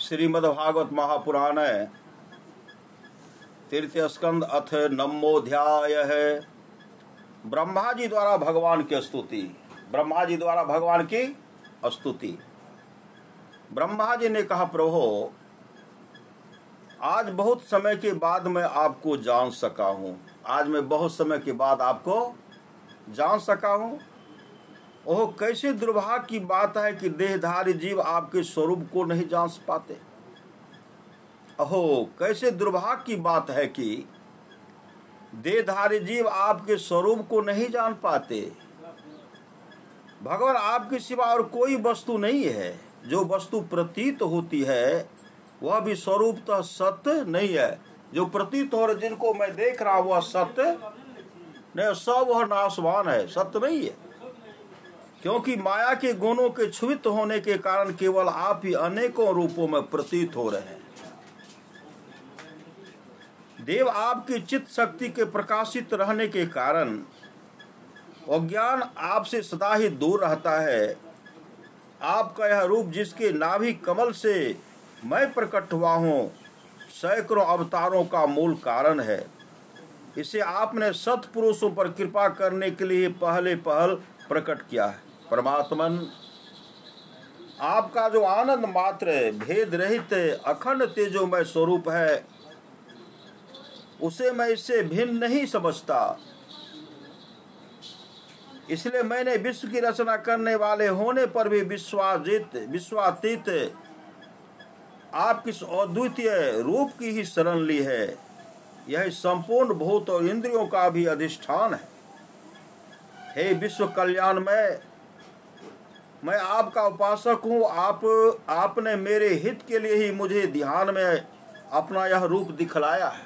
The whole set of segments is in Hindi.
श्रीमद्भागवत महापुराण तृतीय स्कंद अथ नवमोऽध्याय है। ब्रह्मा जी द्वारा भगवान की स्तुति। ब्रह्मा जी द्वारा भगवान की स्तुति। ब्रह्मा जी ने कहा, प्रभु आज बहुत समय के बाद मैं आपको जान सका हूँ। आज मैं बहुत समय के बाद आपको जान सका हूँ। ओह कैसे दुर्भाग्य की बात है कि देहधारी जीव आपके स्वरूप को नहीं जान पाते। अहो कैसे दुर्भाग्य की बात है कि देहधारी जीव आपके स्वरूप को नहीं जान पाते। भगवान आपके सिवा और कोई वस्तु नहीं है। जो वस्तु प्रतीत होती है वह भी स्वरूपतः सत्य नहीं है। जो प्रतीत हो रहा, जिनको मैं देख रहा हूं वह सत्य नहीं, सब वह नाशवान है, सत्य नहीं है। क्योंकि माया के गुणों के क्षुभित होने के कारण केवल आप ही अनेकों रूपों में प्रतीत हो रहे हैं। देव आपकी चित्त शक्ति के प्रकाशित रहने के कारण अज्ञान आपसे सदा ही दूर रहता है। आपका यह रूप जिसके नाभि कमल से मैं प्रकट हुआ हूँ, सैकड़ों अवतारों का मूल कारण है। इसे आपने सत्पुरुषों पर कृपा करने के लिए पहले पहल प्रकट किया है। परमात्मन आपका जो आनंद मात्र भेद रहित अखंड तेजोमय स्वरूप है, उसे मैं इससे भिन्न नहीं समझता। इसलिए मैंने विश्व की रचना करने वाले होने पर भी विश्वातीत आपकी अद्वितीय रूप की ही शरण ली है। यह संपूर्ण भूत और इंद्रियों का भी अधिष्ठान है। हे विश्व कल्याण मैं आपका उपासक हूँ। आपने मेरे हित के लिए ही मुझे ध्यान में अपना यह रूप दिखलाया है।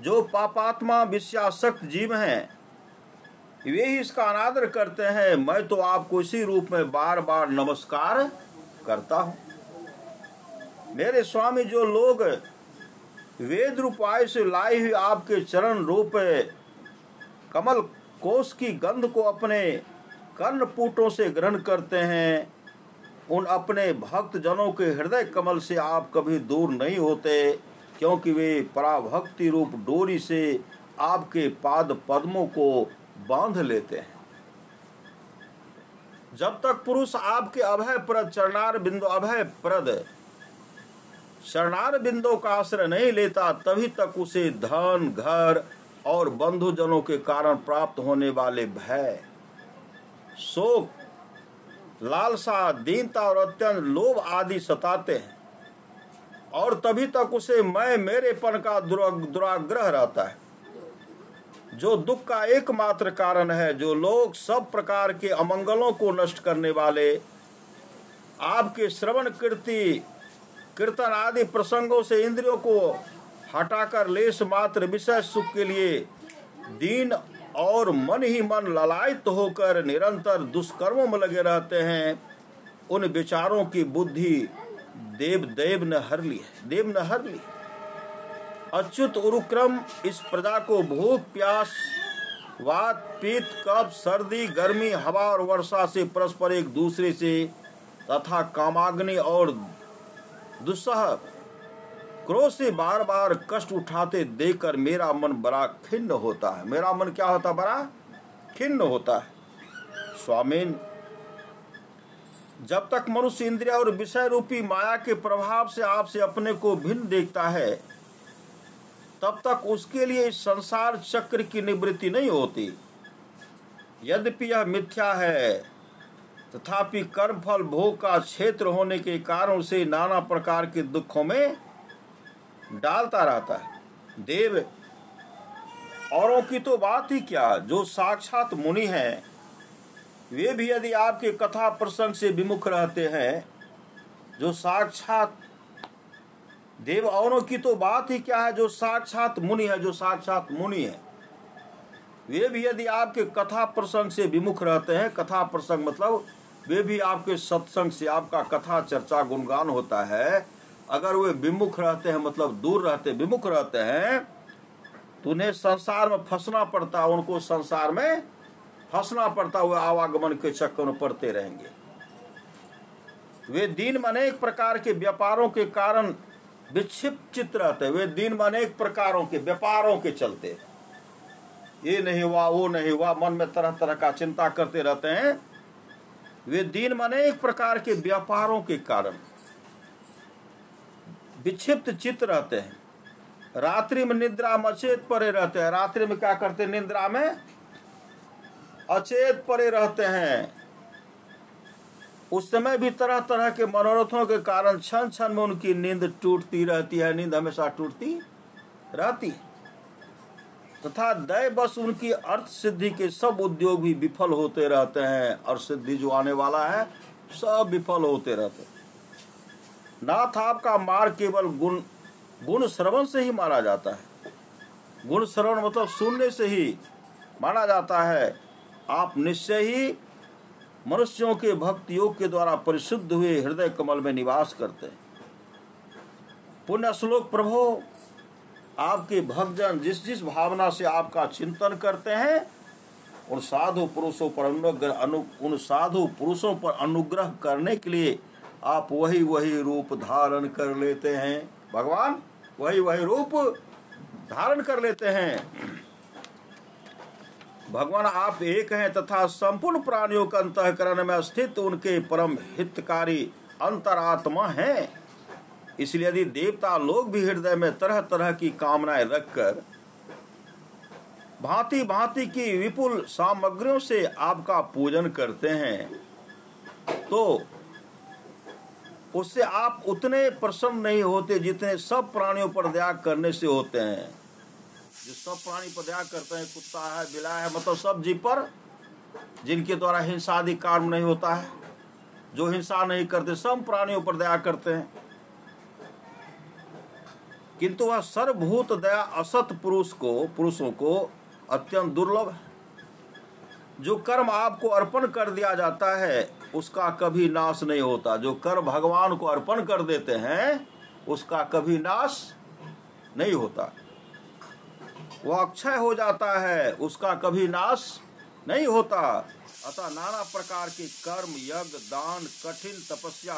जो पापात्मा विषयासक्त जीव हैं वे ही इसका अनादर करते हैं। मैं तो आपको इसी रूप में बार बार नमस्कार करता हूँ। मेरे स्वामी, जो लोग वेद रूपाय से लाई हुई आपके चरण रूप कमल कोश की गंध को अपने कर्णपुटों से ग्रहण करते हैं, उन अपने भक्त जनों के हृदय कमल से आप कभी दूर नहीं होते, क्योंकि वे पराभक्ति रूप डोरी से आपके पाद पद्मों को बांध लेते हैं। जब तक पुरुष आपके अभयप्रद शरणार बिंदों का आश्रय नहीं लेता, तभी तक उसे धन, घर और बंधुजनों के कारण प्राप्त होने वाले भय, शोक, लालसा, दीनता और अत्यंत लोभ आदि सताते हैं। और तभी तक उसे मेरेपन का दुराग्रह रहता है, जो दुख का एकमात्र कारण है। जो लोग सब प्रकार के अमंगलों को नष्ट करने वाले आपके श्रवण कीर्तन आदि प्रसंगों से इंद्रियों को हटाकर लेश मात्र विषय सुख के लिए दीन और मन ही मन ललायित होकर निरंतर दुष्कर्मों में लगे रहते हैं, उन विचारों की बुद्धि देव ने हर ली। अच्युत उरुक्रम इस प्रजा को भूख, प्यास, वात, पित्त, कफ, सर्दी, गर्मी, हवा और वर्षा से परस्पर एक दूसरे से तथा कामाग्नि और दुस्सह क्रोध से बार बार कष्ट उठाते देखकर मेरा मन बड़ा खिन्न होता है। मेरा मन क्या होता? बड़ा खिन्न होता है। स्वामीन, जब तक मनुष्य इंद्रिय और विषय रूपी माया के प्रभाव से आपसे अपने को भिन्न देखता है, तब तक उसके लिए इस संसार चक्र की निवृत्ति नहीं होती। यद्यपि यह मिथ्या है, तथापि कर्मफल भोग का क्षेत्र होने के कारण उसे नाना प्रकार के दुखों में डालता रहता है। देव, औरों की तो बात ही क्या, जो साक्षात मुनि हैं वे भी यदि आपके कथा प्रसंग से विमुख रहते हैं, जो साक्षात देव, औरों की तो बात ही क्या है, जो साक्षात मुनि है, वे भी यदि आपके कथा प्रसंग से विमुख रहते हैं। कथा प्रसंग मतलब वे भी आपके सत्संग से, आपका कथा चर्चा गुणगान होता है, अगर वे विमुख रहते हैं मतलब विमुख रहते हैं, तो उन्हें संसार में फंसना पड़ता, उनको संसार में फंसना पड़ता, हुए आवागमन के चक्कर में पड़ते रहेंगे। वे दिन में अनेक प्रकार के व्यापारों के कारण विक्षिप्त चित्त रहते हैं। वे दिन में अनेक प्रकारों के व्यापारों के चलते, ये नहीं हुआ, वो नहीं हुआ, मन में तरह तरह का चिंता करते रहते हैं। वे दिन में अनेक प्रकार के व्यापारों के कारण विक्षिप्त चित्त रहते हैं। रात्रि में निद्रा में अचेत पड़े रहते हैं। रात्रि में क्या करते हैं? निद्रा में अचेत पड़े रहते हैं। उस समय भी तरह तरह के मनोरथों के कारण क्षण क्षण में उनकी नींद टूटती रहती है। नींद हमेशा टूटती रहती है तथा दैवश उनकी अर्थ सिद्धि के सब उद्योग भी विफल होते रहते हैं। और सिद्धि जो आने वाला है सब विफल होते रहते हैं। नाथ, आपका मार्ग केवल गुण श्रवण से ही माना जाता है। गुण श्रवण मतलब सुनने से ही माना जाता है। आप निश्चय ही मनुष्यों के भक्ति योग के द्वारा परिशुद्ध हुए हृदय कमल में निवास करते हैं। पुण्य श्लोक प्रभो, आपके भक्तजन जिस जिस भावना से आपका चिंतन करते हैं उन साधु पुरुषों पर अनुग्रह करने के लिए आप वही वही रूप धारण कर लेते हैं। भगवान वही वही रूप धारण कर लेते हैं। भगवान आप एक हैं तथा संपूर्ण प्राणियों का अंतःकरण में स्थित उनके परम हितकारी अंतरात्मा हैं। इसलिए यदि देवता लोग भी हृदय में तरह तरह की कामनाएं रखकर भांति भांति की विपुल सामग्रियों से आपका पूजन करते हैं तो उससे आप उतने प्रसन्न नहीं होते जितने सब प्राणियों पर दया करने से होते हैं। जो सब प्राणी पर दया करते हैं, कुत्ता है, बिल्ला है, मतलब सब जीव पर, जिनके द्वारा हिंसा आदि कार्य नहीं होता है, जो हिंसा नहीं करते, सब प्राणियों पर दया करते हैं। किंतु वह सर्वभूत दया असत पुरुषों को अत्यंत दुर्लभ है। जो कर्म आपको अर्पण कर दिया जाता है उसका कभी नाश नहीं होता। जो कर्म भगवान को अर्पण कर देते हैं उसका कभी नाश नहीं होता, वह अक्षय हो जाता है, उसका कभी नाश नहीं होता। अतः नाना प्रकार के कर्म, यज्ञ, दान, कठिन तपस्या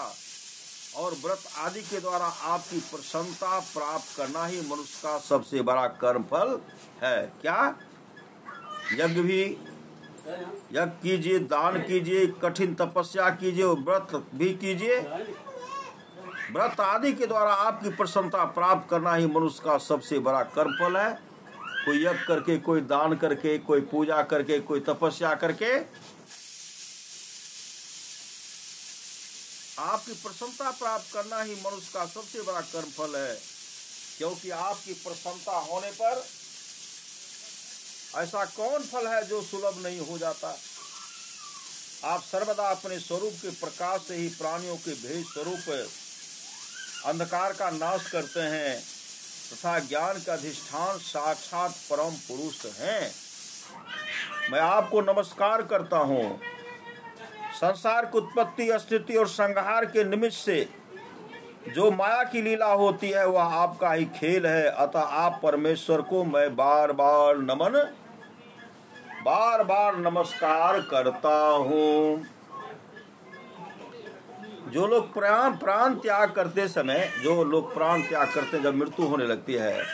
और व्रत आदि के द्वारा आपकी प्रसन्नता प्राप्त करना ही मनुष्य का सबसे बड़ा कर्म फल है। क्या? यज्ञ कीजिए, दान कीजिए, कठिन तपस्या कीजिए और व्रत भी कीजिए। व्रत आदि के द्वारा आपकी प्रसन्नता प्राप्त करना ही मनुष्य का सबसे बड़ा कर्म फल है। कोई यज्ञ करके, कोई दान करके, कोई पूजा करके, कोई तपस्या करके आपकी प्रसन्नता प्राप्त करना ही मनुष्य का सबसे बड़ा कर्म फल है। क्योंकि आपकी प्रसन्नता होने पर ऐसा कौन फल है जो सुलभ नहीं हो जाता। आप सर्वदा अपने स्वरूप के प्रकाश से ही प्राणियों के भेद स्वरूप अंधकार का नाश करते हैं तथा ज्ञान का अधिष्ठान साक्षात परम पुरुष हैं। मैं आपको नमस्कार करता हूँ। संसार की उत्पत्ति, स्थिति और संहार के निमित्त से जो माया की लीला होती है वह आपका ही खेल है। अतः आप परमेश्वर को मैं बार बार नमस्कार करता हूँ। जो लोग प्राण त्याग करते समय, जब मृत्यु होने लगती है,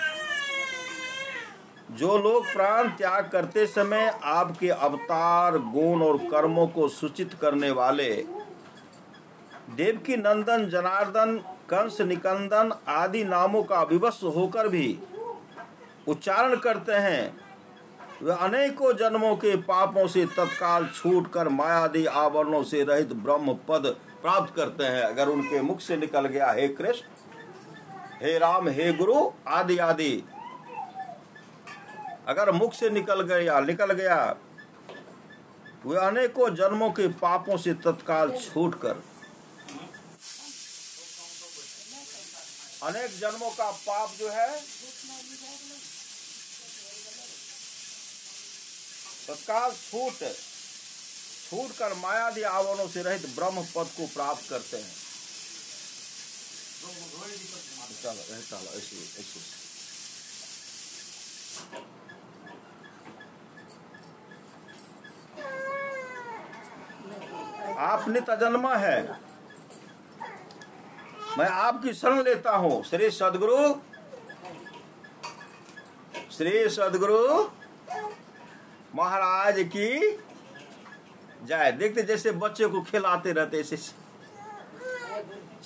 जो लोग प्राण त्याग करते समय आपके अवतार, गुण और कर्मों को सूचित करने वाले देवकी नंदन, जनार्दन, कंस निकंदन आदि नामों का विवश होकर भी उच्चारण करते हैं, वे अनेकों जन्मों के पापों से तत्काल छूटकर मायादि आवरणों से रहित ब्रह्म पद प्राप्त करते हैं। अगर उनके मुख से निकल गया हे कृष्ण, हे राम, हे गुरु आदि आदि, अगर मुख से निकल गया वे अनेकों जन्मों के पापों से तत्काल छूटकर, अनेक जन्मों का पाप जो है तत्काल छूट कर मायादि आवरणों से रहित ब्रह्म पद को प्राप्त करते हैं। चलो ऐसे आप नित अजन्मा है, मैं आपकी शरण लेता हूँ। श्री सदगुरु महाराज की जय। देखते जैसे बच्चे को खिलाते रहते ऐसे।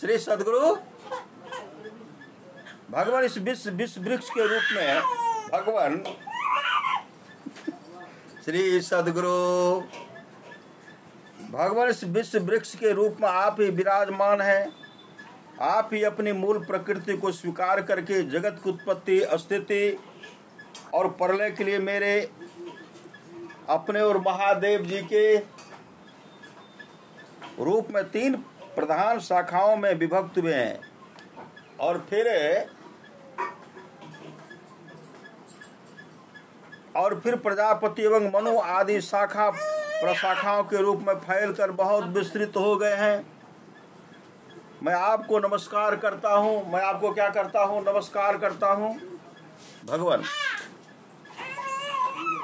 श्री सदगुरु भगवान इस विश्व वृक्ष के रूप में भगवान श्री सदगुरु भगवान इस विश्व वृक्ष के रूप में आप ही विराजमान हैं। आप ही अपनी मूल प्रकृति को स्वीकार करके जगत की उत्पत्ति, स्थिति और प्रलय के लिए मेरे अपने और महादेव जी के रूप में 3 प्रधान शाखाओं में विभक्त हुए हैं। और फिर प्रजापति एवं मनु आदि शाखा प्रशाखाओं के रूप में फैलकर बहुत विस्तृत हो गए हैं। मैं आपको नमस्कार करता हूँ। मैं आपको क्या करता हूँ? नमस्कार करता हूँ। भगवान,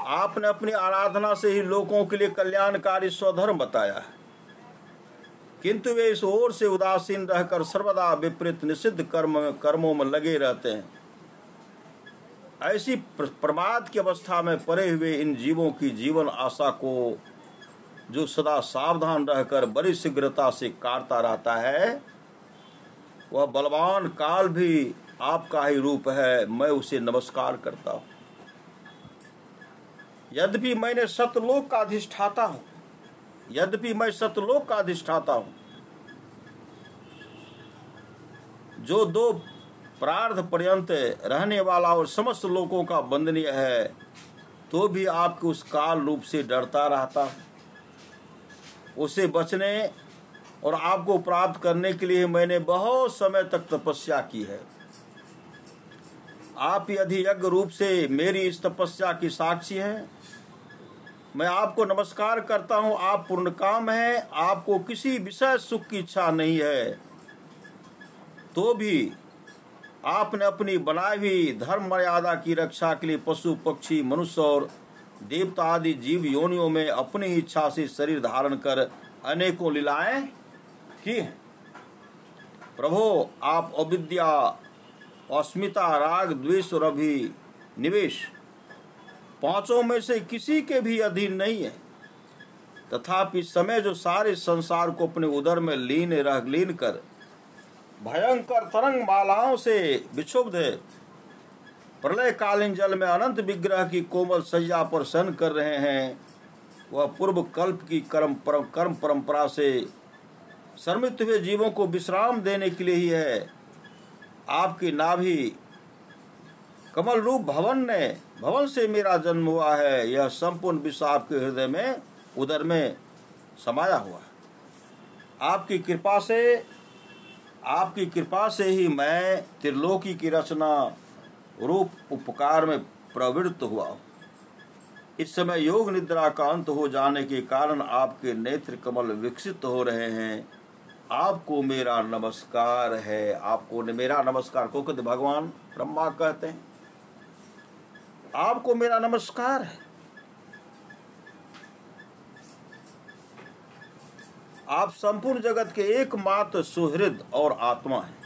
आपने अपनी आराधना से ही लोगों के लिए कल्याणकारी स्वधर्म बताया है, किंतु वे इस ओर से उदासीन रहकर सर्वदा विपरीत निषिद्ध कर्मों में लगे रहते हैं। ऐसी प्रमाद की अवस्था में पड़े हुए इन जीवों की जीवन आशा को जो सदा सावधान रहकर बड़ी शीघ्रता से काटता रहता है, वह बलवान काल भी आपका ही रूप है। मैं उसे नमस्कार करता हूँ। यद्यपि मैं सतलोक का अधिष्ठाता हूँ, जो 2 प्रार्थ पर्यंत रहने वाला और समस्त लोगों का वंदनीय है, तो भी आपके उस काल रूप से डरता रहता हूँ। उसे बचने और आपको प्राप्त करने के लिए मैंने बहुत समय तक तपस्या की है। आप ही अधियज्ञ रूप से मेरी इस तपस्या की साक्षी हैं। मैं आपको नमस्कार करता हूँ। आप पूर्णकाम हैं। आपको किसी विषय सुख की इच्छा नहीं है, तो भी आपने अपनी बनाई हुई धर्म मर्यादा की रक्षा के लिए पशु, पक्षी, मनुष्य और देवता आदि जीव योनियों में अपनी इच्छा से शरीर धारण कर अनेकों लीलाएं की हैं। प्रभो, आप अविद्या, अस्मिता, राग, द्वेष और अभिनिवेश 5 में से किसी के भी अधीन नहीं है। तथापि इस समय जो सारे संसार को अपने उदर में लीन कर भयंकर तरंग मालाओं से विक्षुब्ध है, प्रलय कालीन जल में अनंत विग्रह की कोमल सज्जा पर शयन कर रहे हैं, वह पूर्व कल्प की कर्म परंपरा से शर्मित हुए जीवों को विश्राम देने के लिए ही है। आपकी नाभि कमल रूप भवन से मेरा जन्म हुआ है। यह संपूर्ण विश्व आपके हृदय में उदर में समाया हुआ है। आपकी कृपा से ही मैं त्रिलोकी की रचना रूप उपकार में प्रवृत्त हुआ। इस समय योग निद्रा का अंत हो जाने के कारण आपके नेत्र कमल विकसित हो रहे हैं। आपको मेरा नमस्कार है। आपको मेरा नमस्कार को भगवान ब्रह्मा कहते हैं। आपको मेरा नमस्कार है। आप संपूर्ण जगत के एकमात्र सुहृद और आत्मा हैं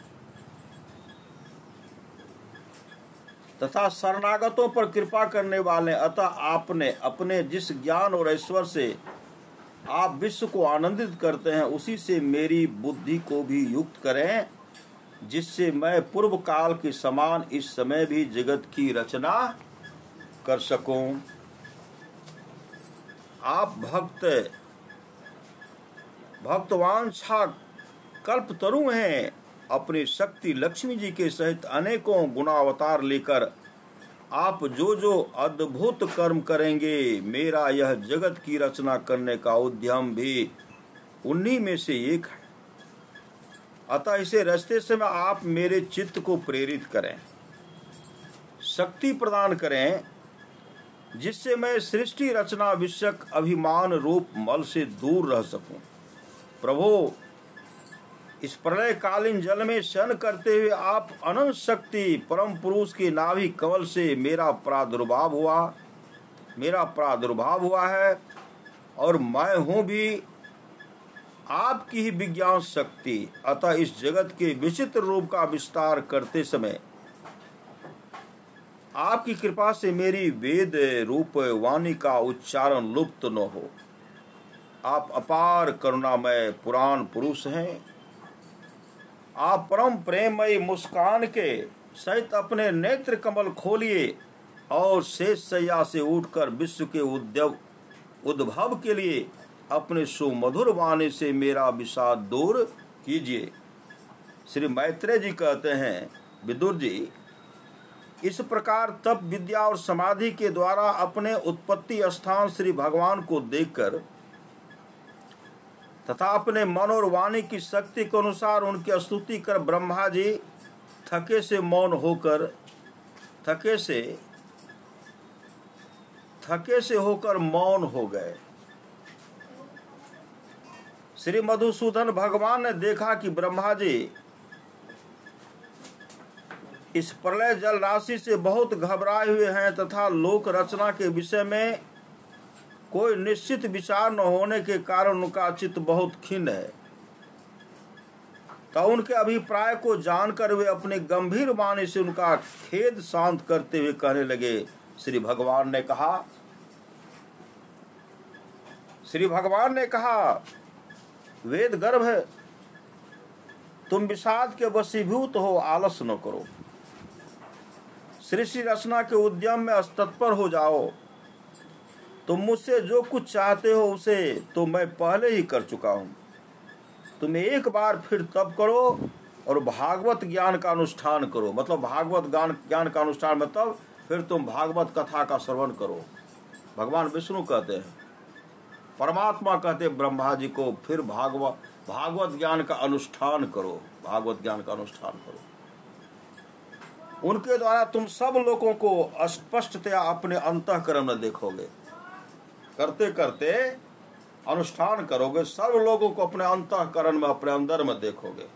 तथा शरणागतों पर कृपा करने वाले। अतः आपने अपने जिस ज्ञान और ऐश्वर्य से आप विश्व को आनंदित करते हैं, उसी से मेरी बुद्धि को भी युक्त करें, जिससे मैं पूर्व काल के समान इस समय भी जगत की रचना कर सकूं। आप भक्तवांछा कल्पतरु हैं। अपनी शक्ति लक्ष्मी जी के सहित अनेकों गुणावतार लेकर आप जो अद्भुत कर्म करेंगे, मेरा यह जगत की रचना करने का उद्यम भी उन्हीं में से एक है। अतः इसे रचते समय आप मेरे चित्त को प्रेरित करें, शक्ति प्रदान करें, जिससे मैं सृष्टि रचना विषयक अभिमान रूप मल से दूर रह सकूं। प्रभु, इस प्रलय कालीन जल में शयन करते हुए आप अनंत शक्ति परम पुरुष के नाभि कमल से मेरा प्रादुर्भाव हुआ है और मैं हूँ भी आपकी ही विज्ञान शक्ति। अतः इस जगत के विचित्र रूप का विस्तार करते समय आपकी कृपा से मेरी वेद रूप वाणी का उच्चारण लुप्त न हो। आप अपार करुणामय पुराण पुरुष हैं। आप परम प्रेममयी मुस्कान के सहित अपने नेत्र कमल खोलिए और शेष शैया से उठकर विश्व के उद्भव के लिए अपने सुमधुर वाणी से मेरा विषाद दूर कीजिए। श्री मैत्रेय जी कहते हैं, विदुर जी, इस प्रकार तप विद्या और समाधि के द्वारा अपने उत्पत्ति स्थान श्री भगवान को देखकर तथा अपने मन और वाणी की शक्ति के अनुसार उनकी स्तुति कर ब्रह्मा जी थके से होकर मौन हो गए। श्री मधुसूदन भगवान ने देखा कि ब्रह्मा जी इस प्रलय जल राशि से बहुत घबराए हुए हैं तथा लोक रचना के विषय में कोई निश्चित विचार न होने के कारण उनका चित्त बहुत खिन्न है। तब उनके अभिप्राय को जानकर वे अपनी गंभीर वाणी से उनका खेद शांत करते हुए कहने लगे। श्री भगवान ने कहा, वेद गर्भ है, तुम विषाद के वशीभूत हो, आलस न करो। सृष्टि रचना के उद्यम में तत्पर हो जाओ। तुम मुझसे जो कुछ चाहते हो उसे तो मैं पहले ही कर चुका हूं। तुम एक बार फिर तप करो और भागवत ज्ञान का अनुष्ठान करो। मतलब भागवत ज्ञान का अनुष्ठान मतलब फिर तुम भागवत कथा का श्रवण करो। भगवान विष्णु कहते हैं, परमात्मा कहते हैं ब्रह्मा जी को, फिर भागवत ज्ञान का अनुष्ठान करो। भागवत ज्ञान का अनुष्ठान करो। उनके द्वारा तुम सब लोगों को स्पष्टतया अपने अंतःकरण में देखोगे। करते करते अनुष्ठान करोगे, सब लोगों को अपने अंतःकरण में, अपने अंदर में देखोगे।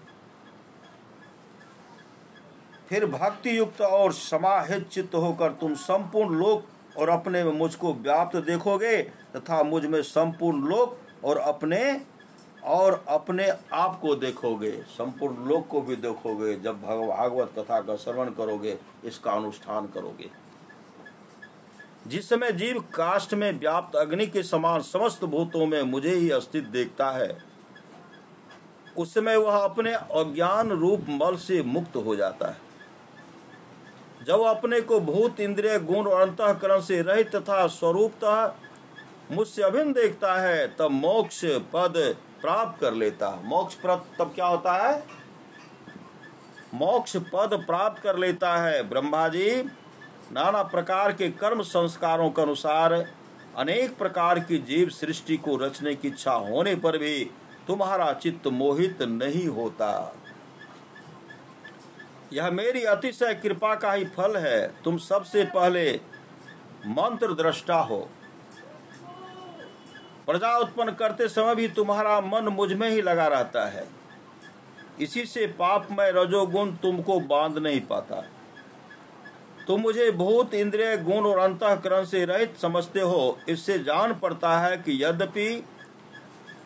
फिर भक्ति युक्त और समाहित चित्त होकर तुम संपूर्ण लोक और अपने में मुझको व्याप्त देखोगे तथा मुझ में संपूर्ण लोक और अपने आप को देखोगे। संपूर्ण लोक को भी देखोगे जब भागवत कथा का श्रवण करोगे, इसका अनुष्ठान करोगे। जिस समय जीव काष्ठ में व्याप्त अग्नि के समान समस्त भूतों में मुझे ही स्थित देखता है, उस समय वह अपने अज्ञान रूप मल से मुक्त हो जाता है। जब वह अपने को भूत, इंद्रिय, गुण और अंतःकरण से रहित तथा स्वरूपतः मुझसे अभिन्न देखता है, तब मोक्ष पद प्राप्त कर लेता है। तब क्या होता है? मोक्ष पद प्राप्त कर लेता है। ब्रह्मा जी, नाना प्रकार के कर्म संस्कारों के अनुसार अनेक प्रकार की जीव सृष्टि को रचने की इच्छा होने पर भी तुम्हारा चित्त मोहित नहीं होता। यह मेरी अतिशय कृपा का ही फल है। तुम सबसे पहले मंत्र दृष्टा हो। प्रजा उत्पन्न करते समय भी तुम्हारा मन मुझ में ही लगा रहता है। इसी से पापमय रजोगुण तुमको बांध नहीं पाता। तुम मुझे भूत, इंद्रिय, गुण और अंतःकरण से रहित समझते हो। इससे जान पड़ता है कि यद्यपि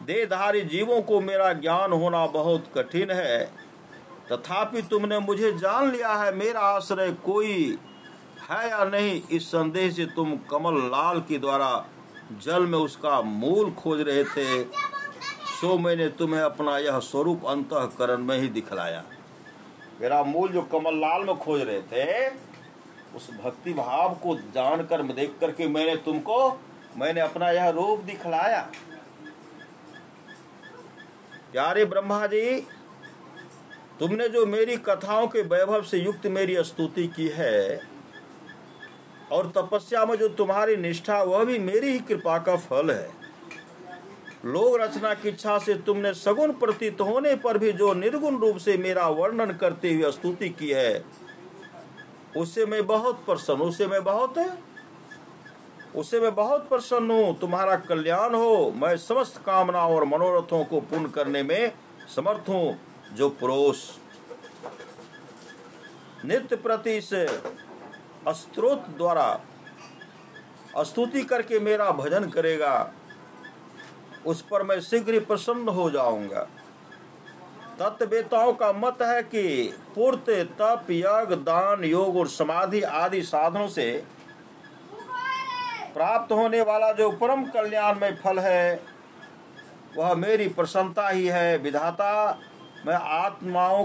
देहधारी जीवों को मेरा ज्ञान होना बहुत कठिन है, तथापि तुमने मुझे जान लिया है। मेरा आश्रय कोई है या नहीं, इस संदेह से तुम कमल लाल के द्वारा जल में उसका मूल खोज रहे थे, सो मैंने तुम्हें अपना यह स्वरूप अंतःकरण में ही दिखलाया। मेरा मूल जो कमल लाल में खोज रहे थे, उस भक्ति भाव को जानकर, देख करके मैंने अपना यह रूप दिखलाया। प्यारे ब्रह्मा जी, तुमने जो मेरी कथाओं के वैभव से युक्त मेरी स्तुति की है और तपस्या में जो तुम्हारी निष्ठा, वह भी मेरी ही कृपा का फल है। लोक रचना की इच्छा से तुमने सगुण प्रतीत होने पर भी जो निर्गुण रूप से मेरा वर्णन करते हुए स्तुति की है, उससे मैं बहुत प्रसन्न हूँ। तुम्हारा कल्याण हो। मैं समस्त कामनाओं और मनोरथों को पूर्ण करने में समर्थ हूँ। जो पुरुष नित्य प्रति इस स्तोत्र द्वारा स्तुति करके मेरा भजन करेगा, उस पर मैं शीघ्र ही प्रसन्न हो जाऊंगा। तत्ववेताओं का मत है कि पूर्ति, तप, यज्ञ, दान, योग और समाधि आदि साधनों से प्राप्त होने वाला जो परम कल्याण में फल है वह मेरी प्रसन्नता ही है। विधाता मैं आत्माओं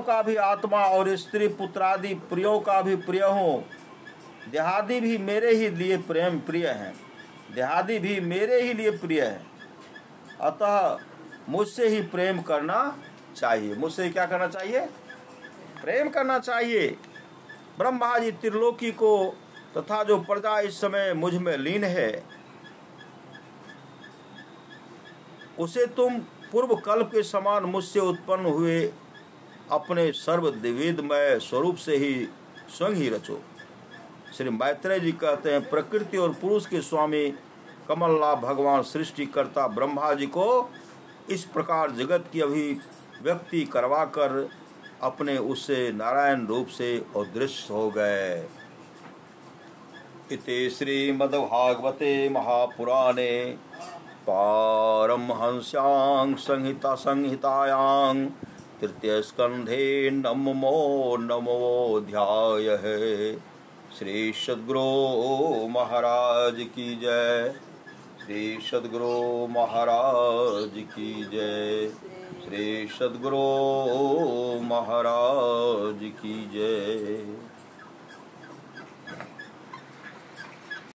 का भी आत्मा और स्त्री पुत्रादि प्रियों का भी प्रिय हूँ। देहादि भी मेरे ही लिए प्रिय हैं। अतः मुझसे ही प्रेम करना चाहिए। मुझसे क्या करना चाहिए? प्रेम करना चाहिए। ब्रह्मा जी त्रिलोकी को तथा जो प्रजा इस समय मुझ में लीन है उसे तुम पूर्व कल्प के समान मुझसे उत्पन्न हुए अपने सर्ववेदमय स्वरूप से ही स्वयं ही रचो। श्री मैत्रेय जी कहते हैं, प्रकृति और पुरुष के स्वामी कमलनाथ भगवान सृष्टिकर्ता ब्रह्मा जी को इस प्रकार जगत की अभिव्यक्ति करवाकर अपने उससे नारायण रूप से अदृश्य हो गए। इति श्रीमद्भागवते महापुराणे पारमहंस्यां संहितायां तृतीय स्कंधे नमोऽध्यायः। श्री सद्गुरु महाराज की जय। श्री सद्गुरु महाराज की जय। श्री सद्गुरु महाराज की जय।